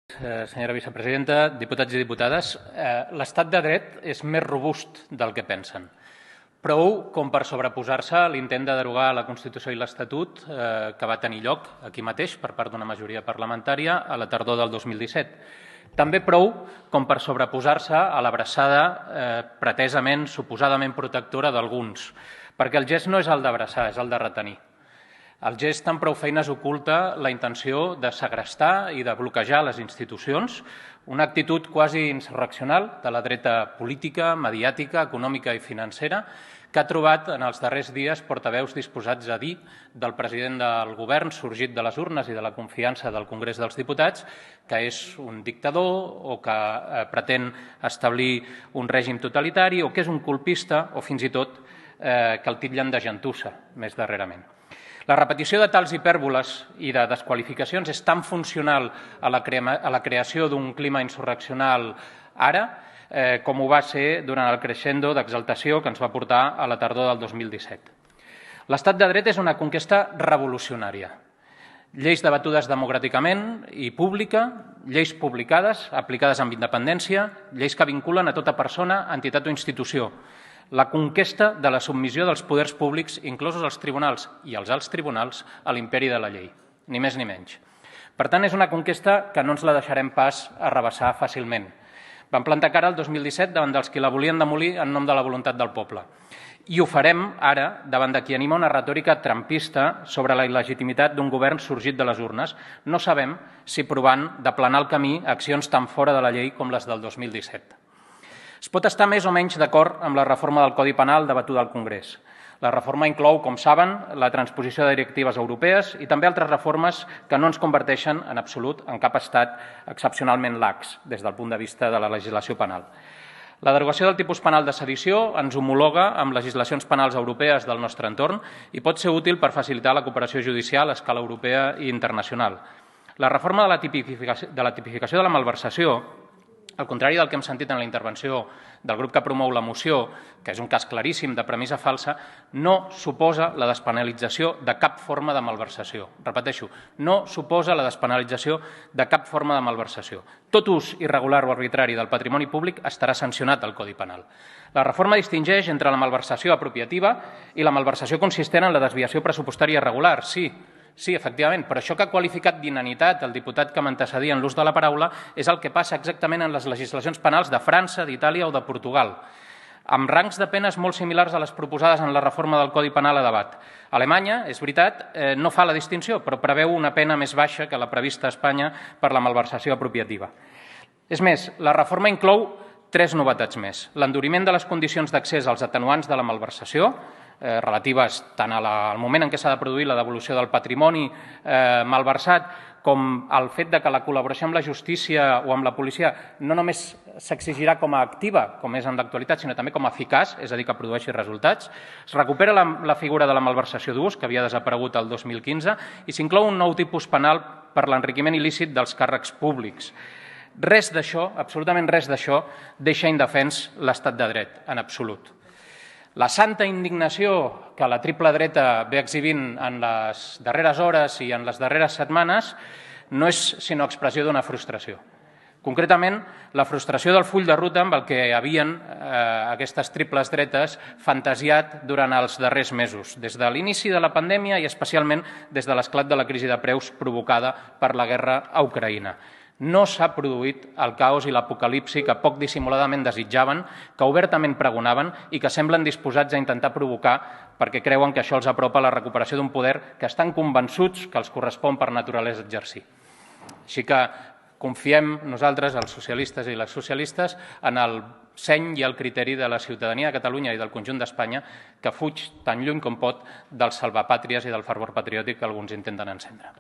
Senyora vicepresidenta, diputats i diputades, l'estat de dret és més robust del que pensen. Prou com per sobreposar-se a l'intent de derogar la Constitució i l'Estatut que va tenir lloc aquí mateix per part d'una majoria parlamentària a la tardor del 2017. També prou com per sobreposar-se a l'abraçada pretesament, suposadament protectora d'alguns, perquè el gest no és el d'abraçar, és el de retenir. El gest amb prou feines oculta la intenció de segrestar i de bloquejar les institucions, una actitud quasi insurreccional de la dreta política, mediàtica, econòmica i financera que ha trobat en els darrers dies portaveus disposats a dir del president del govern sorgit de les urnes i de la confiança del Congrés dels Diputats que és un dictador o que pretén establir un règim totalitari o que és un colpista o fins i tot que el titllen de gentussa més darrerament. La repetició de tals hipèrboles i de desqualificacions és tan funcional a la creació d'un clima insurreccional ara com ho va ser durant el crescendo d'exaltació que ens va portar a la tardor del 2017. L'estat de dret és una conquesta revolucionària. Lleis debatudes democràticament i pública, lleis publicades, aplicades amb independència, lleis que vinculen a tota persona, entitat o institució. La conquesta de la submissió dels poders públics, inclosos els tribunals i els alts tribunals, a l'imperi de la llei, ni més ni menys. Per tant, és una conquesta que no ens la deixarem pas arrabassar fàcilment. Vam plantar cara el 2017 davant dels qui la volien demolir en nom de la voluntat del poble. I ho farem ara davant de qui anima una retòrica trampista sobre la il·legitimitat d'un govern sorgit de les urnes. No sabem si provant d'aplanar el camí a accions tan fora de la llei com les del 2017. Es pot estar més o menys d'acord amb la reforma del Codi Penal debatuda al Congrés. La reforma inclou, com saben, la transposició de directives europees i també altres reformes que no ens converteixen en absolut en cap estat excepcionalment lax des del punt de vista de la legislació penal. La derogació del tipus penal de sedició ens homologa amb legislacions penals europees del nostre entorn i pot ser útil per facilitar la cooperació judicial a escala europea i internacional. La reforma de la tipificació de la malversació, al contrari del que hem sentit en la intervenció del grup que promou la moció, que és un cas claríssim de premissa falsa, no suposa la despenalització de cap forma de malversació. Repeteixo, no suposa la despenalització de cap forma de malversació. Tot ús irregular o arbitrari del patrimoni públic estarà sancionat al Codi Penal. La reforma distingeix entre la malversació apropiativa i la malversació consistent en la desviació pressupostària irregular, Sí, efectivament, però això que ha qualificat d'inanitat el diputat que m'antecedia en l'ús de la paraula és el que passa exactament en les legislacions penals de França, d'Itàlia o de Portugal, amb rangs de penes molt similars a les proposades en la reforma del Codi Penal a debat. Alemanya, és veritat, no fa la distinció, però preveu una pena més baixa que la prevista a Espanya per la malversació apropiativa. És més, la reforma inclou 3 novetats més. L'enduriment de les condicions d'accés als atenuants de la malversació, relatives tant al moment en què s'ha de produir la devolució del patrimoni malversat com al fet de que la col·laboració amb la justícia o amb la policia no només s'exigirà com a activa, com és en l'actualitat, sinó també com a eficaç, és a dir, que produeixi resultats. Es recupera la figura de la malversació d'ús, que havia desaparegut el 2015, i s'inclou un nou tipus penal per l'enriquiment il·lícit dels càrrecs públics. Res d'això, absolutament res d'això, deixa indefens l'estat de dret, en absolut. La santa indignació que la triple dreta ve exhibint en les darreres hores i en les darreres setmanes no és sinó expressió d'una frustració. Concretament, la frustració del full de ruta amb el que havien aquestes triples dretes fantasiat durant els darrers mesos, des de l'inici de la pandèmia i especialment des de l'esclat de la crisi de preus provocada per la guerra a Ucraïna. No s'ha produït el caos i l'apocalipsi que poc dissimuladament desitjaven, que obertament pregonaven i que semblen disposats a intentar provocar perquè creuen que això els apropa a la recuperació d'un poder que estan convençuts que els correspon per naturalesa exercir. Així que confiem nosaltres, els socialistes i les socialistes, en el seny i el criteri de la ciutadania de Catalunya i del conjunt d'Espanya que fuig tan lluny com pot dels salvapàtries i del fervor patriòtic que alguns intenten encendre.